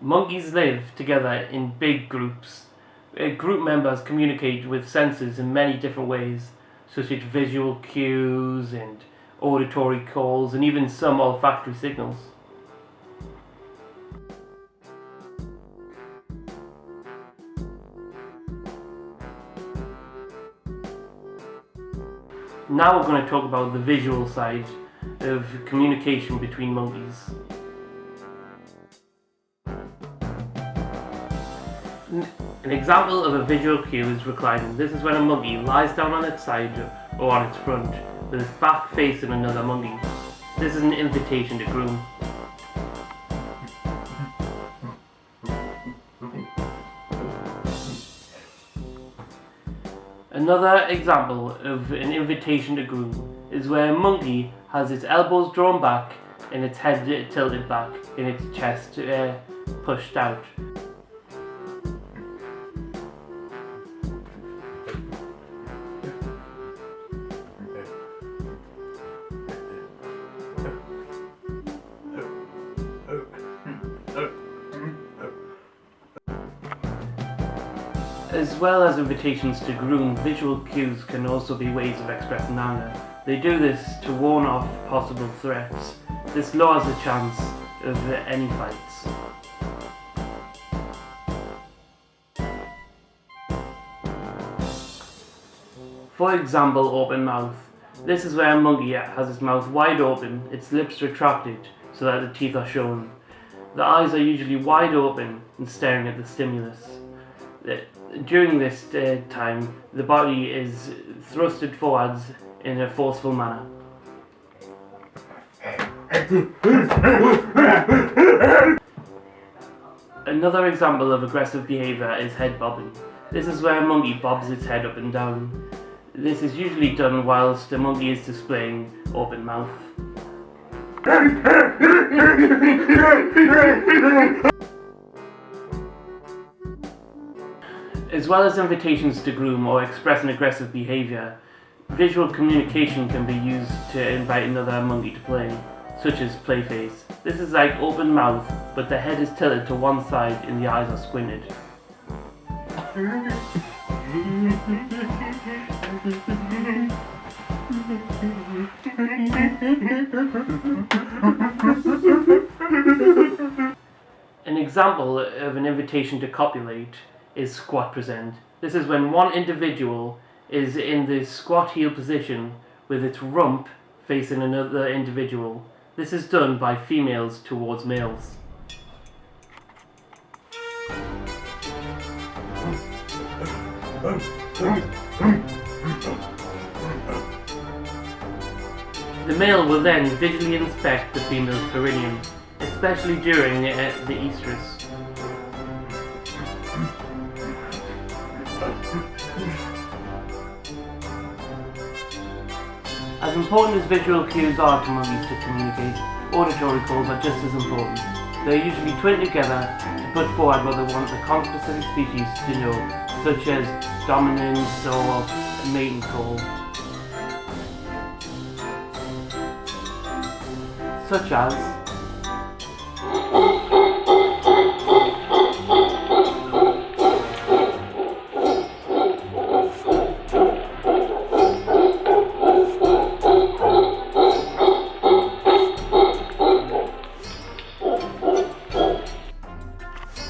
Monkeys live together in big groups. Group members communicate with senses in many different ways, such as visual cues and auditory calls and even some olfactory signals. Now we're going to talk about the visual side of communication between monkeys. An example of a visual cue is reclining. This is when a monkey lies down on its side or on its front with its back facing another monkey. This is an invitation to groom. Another example of an invitation to groom is where a monkey has its elbows drawn back and its head tilted back and its chest pushed out. As well as invitations to groom, visual cues can also be ways of expressing anger. They do this to warn off possible threats. This lowers the chance of any fights. For example, open mouth. This is where a monkey has its mouth wide open, its lips retracted so that the teeth are shown. The eyes are usually wide open and staring at the stimulus. During this time, the body is thrusted forwards in a forceful manner. Another example of aggressive behavior is head bobbing. This is where a monkey bobs its head up and down. This is usually done whilst the monkey is displaying open mouth. As well as invitations to groom or express an aggressive behavior, visual communication can be used to invite another monkey to play, such as play face. This is like open mouth, but the head is tilted to one side and the eyes are squinted. An example of an invitation to copulate is squat present. This is when one individual is in the squat heel position with its rump facing another individual. This is done by females towards males. The male will then visually inspect the female's perineum, especially during the estrus. As important as visual cues are to monkeys to communicate, auditory calls are just as important. They are usually twinned together to put forward what they want the conspecific species to know, such as dominance or mating call. Such as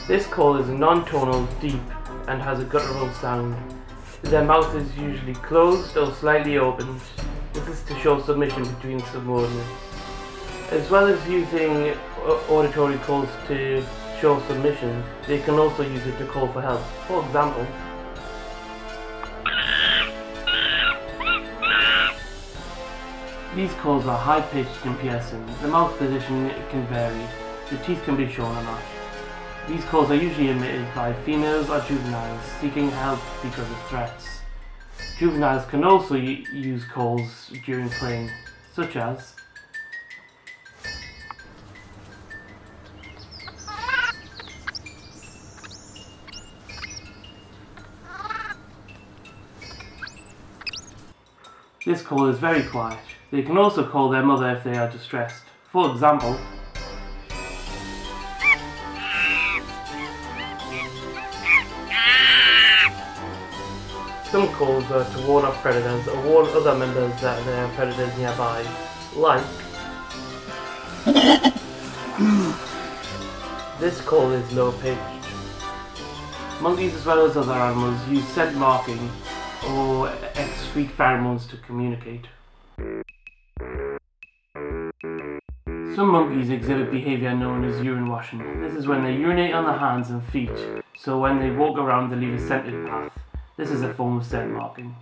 this call is non-tonal, deep, and has a guttural sound. Their mouth is usually closed or slightly opened. This is to show submission between subordinates. As well as using auditory calls to show submission, they can also use it to call for help. For example, these calls are high-pitched and piercing. The mouth position can vary. The teeth can be shown or not. These calls are usually emitted by females or juveniles seeking help because of threats. Juveniles can also use calls during playing, such as this call is very quiet. They can also call their mother if they are distressed. For example, Some calls are to warn off predators or warn other members that there are predators nearby, like this call is low pitched. Monkeys as well as other animals use scent marking or excrete pheromones to communicate. Some monkeys exhibit behaviour known as urine washing. This is when they urinate on their hands and feet, so when they walk around they leave a scented path. This is a form of scent marking.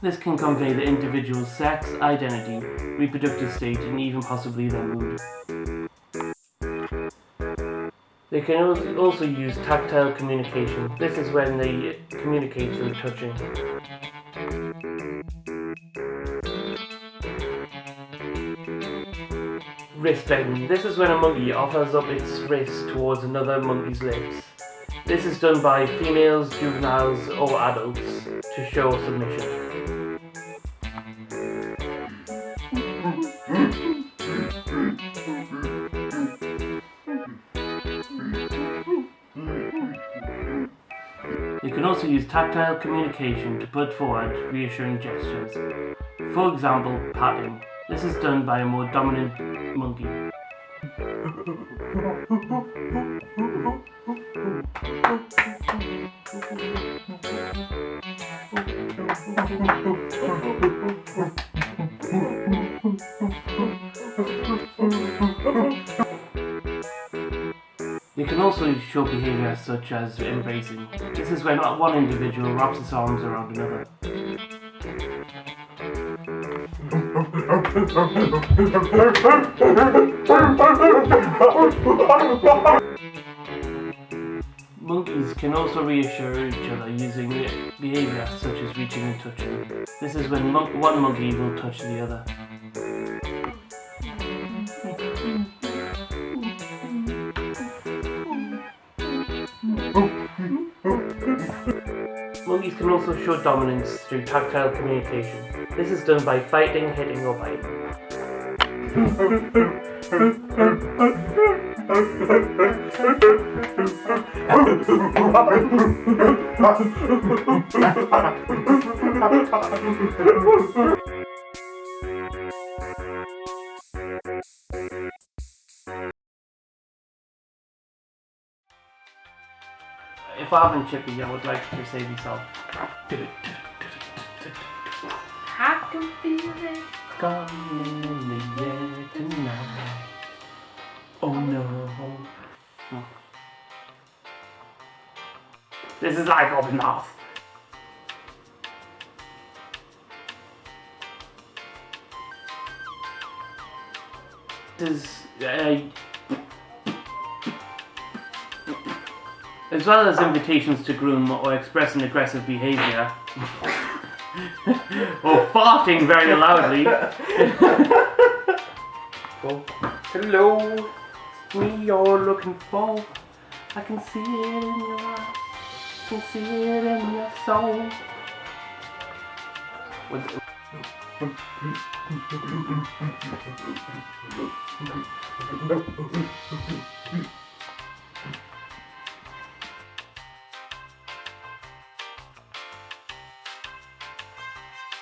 This can convey the individual's sex, identity, reproductive state, and even possibly their mood. They can also use tactile communication. This is when they communicate through touching. Wrist bending. This is when a monkey offers up its wrist towards another monkey's lips. This is done by females, juveniles, or adults to show submission. You can also use tactile communication to put forward reassuring gestures. For example, patting. This is done by a more dominant monkey. You can also show behaviour such as embracing. This is when one individual wraps its arms around another. Monkeys can also reassure each other using behaviour such as reaching and touching. This is when one monkey will touch the other. Monkeys can also show dominance through tactile communication. This is done by fighting, hitting, or biting. If I haven't chippy, I would like to say this off. I can feel it. Coming in the air tonight. Oh no. This is like open mouth. This is as well as invitations to groom or express an aggressive behaviour. Or farting very loudly. Oh, hello, it's me you're looking for. I can see it in your eyes, I can see it in your soul. What?